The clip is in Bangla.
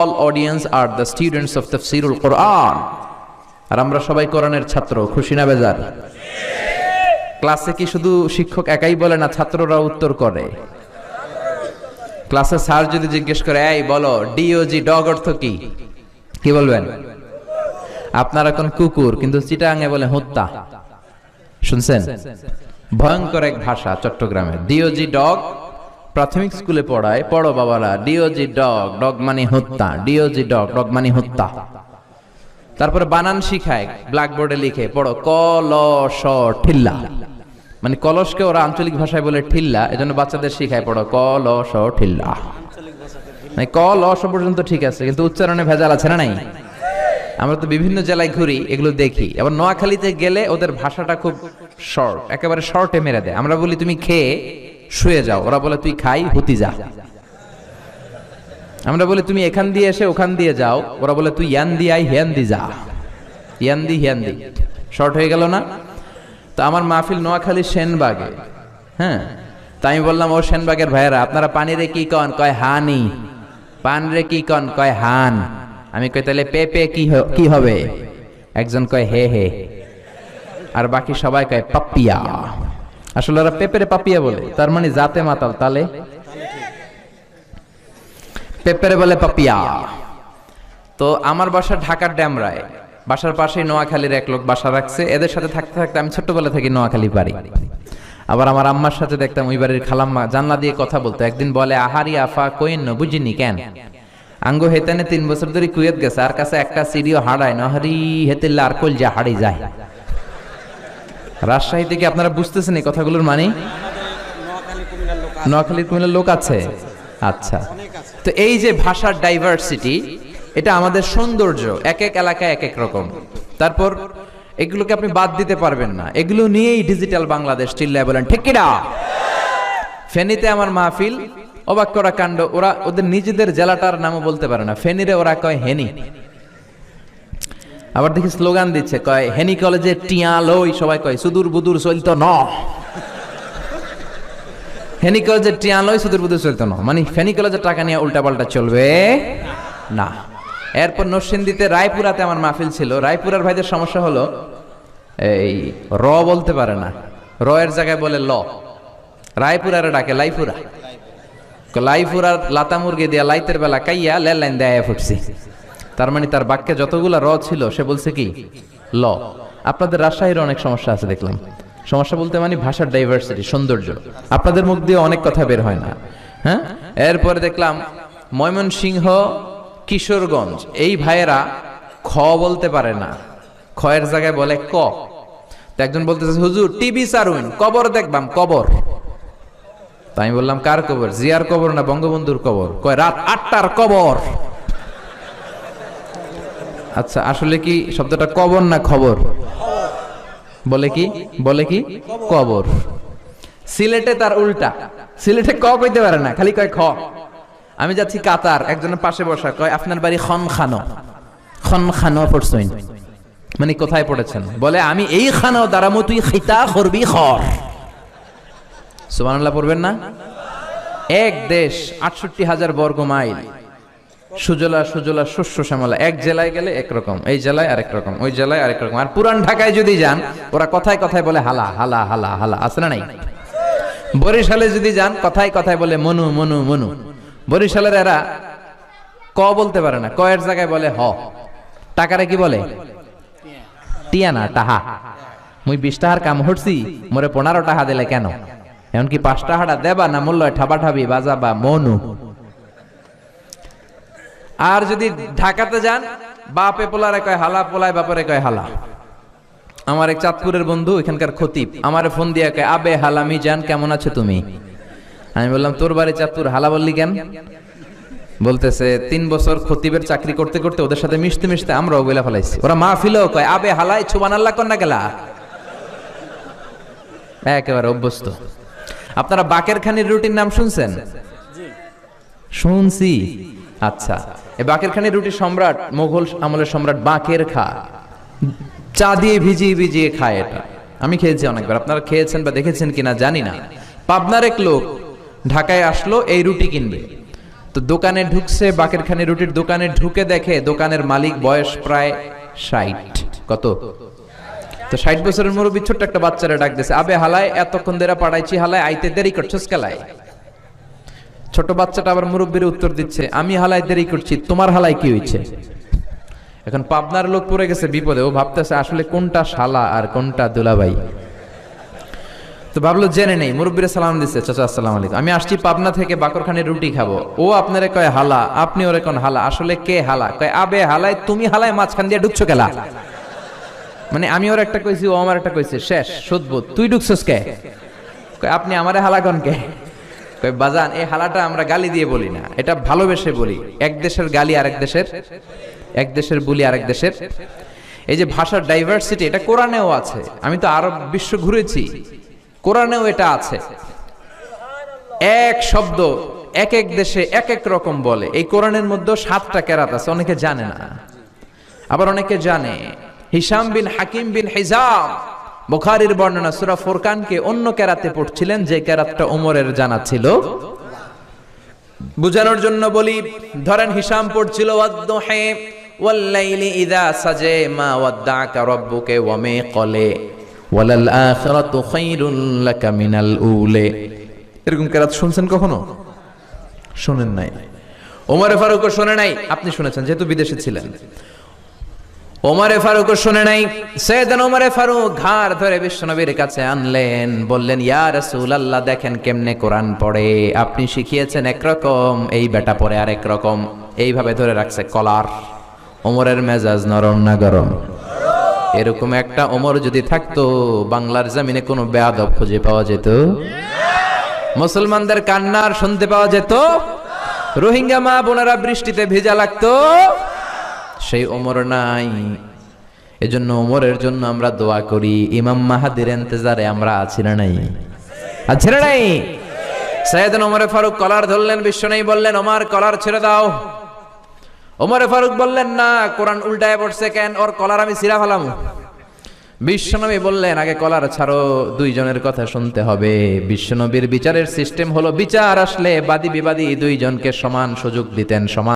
All audience are the students of Tafsirul Quran. আর আমরা সবাই কোরআনের ছাত্র, খুশি না বেজার? ক্লাসে কি শুধু শিক্ষক একাই বলে না, ছাত্ররা উত্তর করে? ক্লাসে স্যার যদি জিজ্ঞেস করে, এই বলো ডিওজি ডগ অর্থ কি, কি বলবেন? আপনারা এখন কুকুর, কিন্তু চিটাগাঙে বলে হত্যা। শুনছেন? ভয়ঙ্কর এক ভাষা চট্টগ্রামে। ডিওজি ডগ প্রাথমিক স্কুলে পড়ায়, পড়ো বাবারা, ডিওজি ডগ, ডগ মানে হত্যা, ডিওজি ডগ, ডগ মানে হত্যা। তারপরে বানান শিখায়, ব্ল্যাকবোর্ডে লিখে পড়ো কলস ঠিল্লা, মানে কলসকে ওরা আঞ্চলিক ভাষায় বলে ঠিল্লা, এজন্য বাচ্চাদের শিখায় পড়ো কলস ঠিল্লা। মানে কলস পর্যন্ত ঠিক আছে, কিন্তু উচ্চারণে ভেজাল আছে না নাই? আমরা তো বিভিন্ন জেলায় ঘুরি, এগুলো দেখি। আবার নোয়াখালীতে গেলে ওদের ভাষাটা খুব শর্ট, একেবারে শর্টে মেরে দেয়। আমরা বলি তুমি খেয়ে শুয়ে যাও, ওরা বলে তুই খাই হুতি যা। আমরা বলি তুমি এখান দিয়ে এসে ওখান দিয়ে যাও, ওরা বলে তুই ইয়ান দি আই হিয়ান দি যা। ইয়ান দি হিয়ান দি, শর্ট হয়ে গেল না? তো আমার মাহফিল নোয়াখালী সেনবাগে, হ্যাঁ। তাই আমি বললাম, ও সেনবাগের ভাইয়েরা, আপনারা পানি রে কি কন? কয় হানি। পান রে কি কন? কয় হান। আমি কই তাহলে পেপে কি হবে? একজন কয় হে হে, আর বাকি সবাই কয় পাপিয়া। আসলে ওরা পেপেরে পাপিয়া বলে, তার মানে জাতে মাতাল, তালে পেপেরে বলে পাপিয়া। তো আমার বাসা ঢাকার ড্যামরায়, বাসার পাশেই নোয়াখালীর এক লোক বাসা রাখছে। এদের সাথে থাকতে থাকতে আমি ছোট্টবেলা থেকে নোয়াখালী পারি। আবার আমার আম্মার সাথে দেখতাম ওই বাড়ির খালাম্মা জানলা দিয়ে কথা বলতো। একদিন বলে, আহারি আফা কইন বুঝিনি কেন আঙ্গো হেতেনে 3 বছর ধরে কুয়েত গেছে, আর কাছে একটা সিডিও হাড়ায় না, হারি হেতেল্লা আর কল যা হাড়ি যায়। রাজশাহী থেকে আপনারা বুঝতেছেন এই কথাগুলোর মানে? নোয়াখালীর কুমিল্লার লোক আছে, আচ্ছা। তো এই যে ভাষার ডাইভার্সিটি, এটা আমাদের সৌন্দর্য। এক এক এলাকায় এক এক রকম। তারপর এগুলোকে আপনি বাদ দিতে পারবেন না। এগুলো নিয়েই ডিজিটাল বাংলাদেশ, চিল্লায় বলেন ঠিক কিনা? ফেনীতে আমার মাহফিল, অবাক করা কাণ্ড, ওরা ওদের নিজেদের জেলাটার নামও বলতে পারে না। ফেনীরে ওরা কয় হেনি। আবার দেখি স্লোগান দিচ্ছে, কয় হেনি কলেজে টিয়া লই, সবাই কয় সুদূর বুদুর চলতো ন। হেনি কলেজে টিয়া লই, সুদূর বুদুর চলতো ন, মানে ফেনী কলেজের টাকা নিয়ে উল্টা পাল্টা চলবে না। এরপর নরসিংদীতে রায়পুরাতে আমার মাহফিল ছিল। রায়পুরার ভাইদের সমস্যা হলো এই র বলতে পারে না, র এর জায়গায় বলে ল। রায়পুরারে ডাকে লাইপুরা। লাইপুরার লাতা মুরগি দিয়া লাইতের বেলা কাইয়া লেল লাইন দেয়া ফুটছি। তার মানে তার বাক্যে যতগুলা র ছিল সে বলছে কি ল। আপনাদের রাজশাহীর অনেক সমস্যা আছে দেখলাম। সমস্যা বলতে মানে ভাষার ডাইভার্সিটি, সৌন্দর্য। আপনাদের মুখ দিয়ে অনেক কথা বের হয় না, হ্যাঁ। এরপরে দেখলাম ময়মনসিংহ, কিশোরগঞ্জ, এই ভাইয়েরা খ বলতে পারে না, খ এর জায়গায় বলে ক। তো একজন বলতেছে, হুজুর টিভি সারুন, কবর দেখবাম, কবর। তাই আমি বললাম, কার কবর? জিয়ার কবর না বঙ্গবন্ধুর কবর? কয় রাত 8টার কবর। আচ্ছা, আসলে কি শব্দটা কবর না খবর? বলে কি? বলে কি কবর। সিলেটে তার উল্টা, সিলেটে ক কইতে পারে না, খালি কয় খ। আমি যাচ্ছি কাতার, একজনের পাশে বসা, কয় আপনার বাড়ি খনখানো। খনখানো পড়ছইন, মানে কোথায় পড়েছেন? বলে আমি এই খানো দাঁড়ামো, তুই খিতা করবি খর। সুবহানাল্লাহ পড়বেন না? এক দেশ, 68,000 বর্গ মাইল, সুজলা সুজলা শস্য শ্যামলা। এক জেলায় গেলে একরকম, এই জেলায় আরেক রকম, ওই জেলায় আরেক রকম। আর পুরান ঢাকায় যদি যান, ওরা কথায় কথায় বলে হালা হালা হালা হালা, আছে না নাই? বরিশালে যদি যান, কথায় কথায় বলে মনু মনু মনু। বরিশালের এরা ক বলতে পারে না, ক এর জায়গায় বলে হ। টাকারে কি বলে? টিয়া না টাহা। মুই 20 টাকার কাম হরছি, মোরে 15 টাকা দিলে কেন? এমনকি 5 টাকাটা দেবা না, মূল্য ঠাবাঠাবি বাজাবা মনু। আর যদি ঢাকাতে যান, বাপে পোলারে কয় হালা, পোলায় বাপরে কয় হালা। আমার এক চাঁদপুরের বন্ধু, এখানকার খতিব, আমারে ফোন দিয়ে কয়, আবে হালামি জান, কেমন আছো তুমি? আমি বললাম, তোর বাড়ি চাঁদপুর, হালা বললি কেন? বলতেছে 3 বছর খতিবের চাকরি করতে করতে ওদের সাথে মিশতে মিশতে আমরাও বইলা ফেলাইছি। ওরা মাহফিলেও কয় আবে হালাই সুবহানাল্লাহ কন্যা গেলা, একেবারে অভ্যস্ত। আপনারা বাকেরখানির রুটির নাম শুনছেন? শুনছি। আচ্ছা, এই বাকেরখানির রুটি সম্রাট, মোগল আমলের সম্রাট বাকের খা, চা দিয়ে ভিজিয়ে ভিজিয়ে খায়। এটা আমি খেয়েছি অনেকবার, আপনারা খেয়েছেন বা দেখেছেন কিনা জানি না। পাবনার এক লোক ঢাকায় আসলো এই রুটি কিনবে। তো দোকানে ঢুকছে, বাকেরখানি রুটির দোকানে ঢুকে দেখে দোকানের মালিক বয়স প্রায় 60। কত? তো 60 বছরের মুরব্বী ছোট্ট একটা বাচ্চারা ডাক দিছে, আবে হালায় এতক্ষণ ধরে পাঠাইছি, হালায় আইতে দেরি করছস কেলায়? ছোট বাচ্চাটা আবার মুরব্বীর উত্তর দিচ্ছে, আমি হালায় দেরি করছি, তোমার হালায় কি হইছে? এখন পাবনার লোক পড়ে গেছে বিপদে, ও ভাবতেছে আসলে কোনটা শালা আর কোনটা দুলাভাই। তো ভাবলো জেনে নেই, মুরব্বীরে সালাম দিচ্ছে, চাচা আসসালামু আলাইকুম, আমি আসছি পাবনা থেকে, বাকরখানি রুটি খাবো। ও আপনারে কয় হালা, আপনি ওরে কোন হালা? আসলে কে হালা? কয় আবে হালায় তুমি হালায় মাঝখান দিয়ে ঢুকছো কেলা? মানে আমি ওর একটা কইছি, ও আমার একটা কইছে, শেষ সুদবুদ, তুই ঢুকছস কে? কয় আপনি আমারে হালা কোন কে? কয় বাজান, এই হালাটা আমরা গালি দিয়ে বলি না, এটা ভালোবেসে বলি। এক দেশের গালি আরেক দেশের, এক দেশের বুলি আরেক দেশের। এই যে ভাষার ডাইভার্সিটি, এটা কোরআনেও আছে। আমি তো আরব বিশ্ব ঘুরেছি, কোরআনেও এটা আছে। এক শব্দ এক এক দেশে এক এক রকম বলে। এই কোরআনের মধ্যে 7টা কেরাত আছে, অনেকে জানে না, আবার অনেকে জানে। হিশাম বিন হাকিম বিন হিজাম বুখারীর বর্ণনা, সূরা ফুরকানকে অন্য কেরাতে পড়ছিলেন, যে কেরাতটা ওমরের জানা ছিল। বুঝানোর জন্য বলি, ধরেন হিশাম পড়ছিল ওয়াদ-দুহি ওয়াল-লাইলি ইযা সাজা মা ওয়াদ্দা'কা রাব্বুকা ওয়া মা ক্বালা ওয়ালাল আখিরাতু খায়রুল লাকা মিনাল উলা। এরকম কেরাত শুনছেন কখনো? শুনেন নাই। ওমর ফারুকও শুনে নাই, আপনি শুনেছেন যেহেতু বিদেশে ছিলেন। ওমর ফারুকও শুনে নাই। সাইয়েদনা ওমর ফারুক ঘাড় ধরে বিশ্বনবীর কাছে আনলেন, বললেন ইয়া রাসূলুল্লাহ, দেখেন কেমনে কোরআন পড়ে, আপনি শিখিয়েছেন একরকম, এই বেটা পড়ে আরেক রকম। এইভাবে ধরে রাখছে কলার। ওমরের মেজাজ নরম না গরম? এরকম একটা ওমর যদি থাকতো, বাংলার জমিনে কোনো বেয়াদব খুঁজে পাওয়া যেত? মুসলমানদের কান্নার শুনতে পাওয়া যেত? রোহিঙ্গা মা বোনেরা বৃষ্টিতে ভেজা লাগতো? সেই ওমর নাই। এজন্য ওমরের জন্য আমরা দোয়া করি। ইমাম মাহাদির ইন্তজারে আমরা আছি না নাই? আছি না নাই? সাইয়েদনা ওমর ফারুক কলার ধরলেন, বিশ্বনবী বললেন ওমর কলার ছেড়ে দাও। ওমর ফারুক বললেন না, কোরআন উল্টায় পড়ছে কেন, ওর কলার আমি ছিঁড়া ফেলাম। বিশ্বনবী বললেন আগে কলার ছাড়ো, দুইজনের কথা শুনতে হবে। বিশ্বনবীর বিচারের সিস্টেম হলো, বিচার আসলে বাদী বিবাদী দুইজনকে সমান সুযোগ দিতেন, সমান